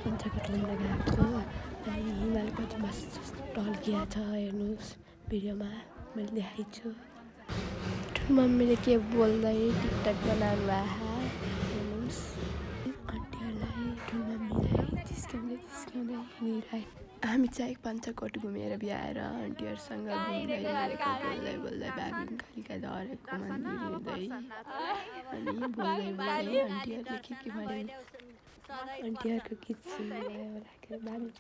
पञ्चकट घुम्न गएको अनि हिमालको मस्त ढल्किया छ हेर्नुहोस् भिडियोमा मैले देखाएको छु। ठुलो मम्मीले के बोल्दै टिकटक बनाउनु भएको हेर्नुहोस्। आन्टीहरूलाई ठुलो मम्मीलाई जिस्काउँदै हिँडिरहेको। हामी चाहिँ पञ्चकोट घुमेर भ्याएर आन्टीहरूसँग घुम्दै बोल्दै बागलुङ कालिका झरेको मन्दिर हिँड्दै अनि बोल्दै आन्टीहरूले के भने आन्टीहरूको गीत सुन्नुभयो होला के बागलुङ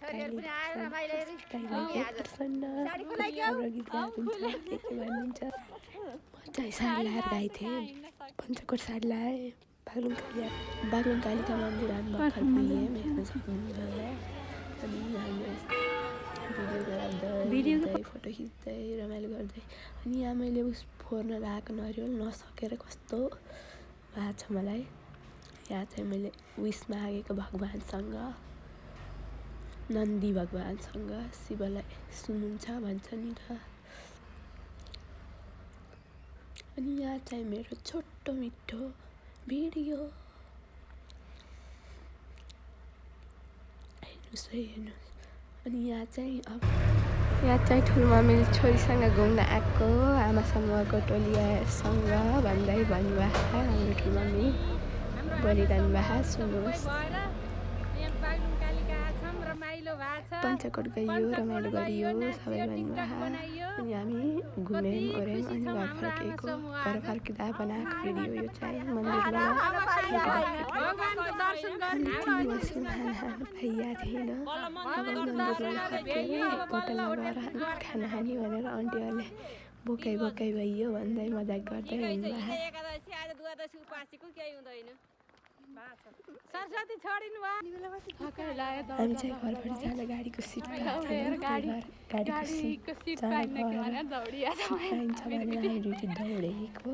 गीत के भन्नुहुन्छ। म चाहिँ साडी लगाएर गएको थिएँ पञ्चकोट साडी लगाएँ बागलुङ कालिका मन्दिर हामी भर्खर पुगेँ हेर्न सक्नुहुन्छ। अनि हामीले भिडियो गराउँदै फोटो खिच्दै रमाइलो गर्दै अनि यहाँ मैले फोर्न लगाएको नरिवल नसकेर कस्तो भएको छ मलाई। यहाँ चाहिँ मैले विस मागेको भगवान्सँग नन्दी भगवान्सँग शिवलाई सुन्नुहुन्छ भन्छ नि त। अनि यहाँ चाहिँ मेरो छोटो मिठो भिडियो हेर्नुहोस्। अनि यहाँ चाहिँ ठुलो मम्मीले छोरीसँग घुम्न आएको आमा समूहको टोलीसँग भन्दै भन्नुभएको हाम्रो ठुलो मम्मी बोलिरहनु भएको सुन्नुहोस्। पञ्चकोट गइयो रमाइलो गरियो सबै भन्नुभएको अनि हामी घुम्यौँ ओर्यौँ अनि घर फर्किँदा बनाएको भिडियो यो चाहिँ मन्दिरबाट खाना पाइया थिएन। अब मन्दिरबाट फर्केर होटलमा गएर खाना खाने भनेर आन्टीहरूले बोकाइ भइयो भन्दै मजाक गर्दै हिँड्नुभएको। हामी चाहिँ घरबाट जाँदा गाडीको सिट गाडीको सिट पाइन्छ भनेर हामी ड्युटी दौडेको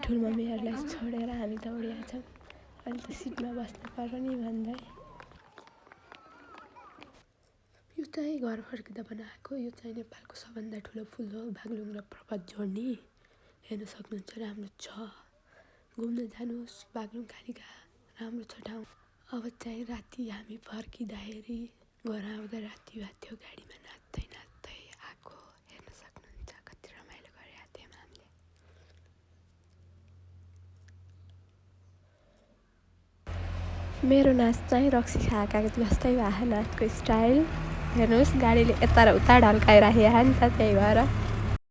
ठुलो मम्मीहरूलाई छोडेर हामी दौडिया छौँ। अहिले त सिटमा बस्नु पर्यो नि भन्दै यो चाहिँ घर फर्किँदा बनाएको यो चाहिँ नेपालको सबभन्दा ठुलो पुल हो बागलुङ र पर्वत जोड्ने हेर्न सक्नुहुन्छ। राम्रो छ घुम्न जानुहोस् बागलुङ कालिका राम्रो छ ठाउँ। अब चाहिँ राति हामी फर्किँदाखेरि घर आउँदा राति भएको थियो गाडीमा नाच्दै आएको हेर्न सक्नुहुन्छ कति रमाइलो गरेका थियौँ हामीले। मेरो नाच चाहिँ रक्सी खाएको जस्तै भएको नाचको स्टाइल हेर्नुहोस् गाडीले यता र उता ढल्काइराखेको नि त त्यही भएर।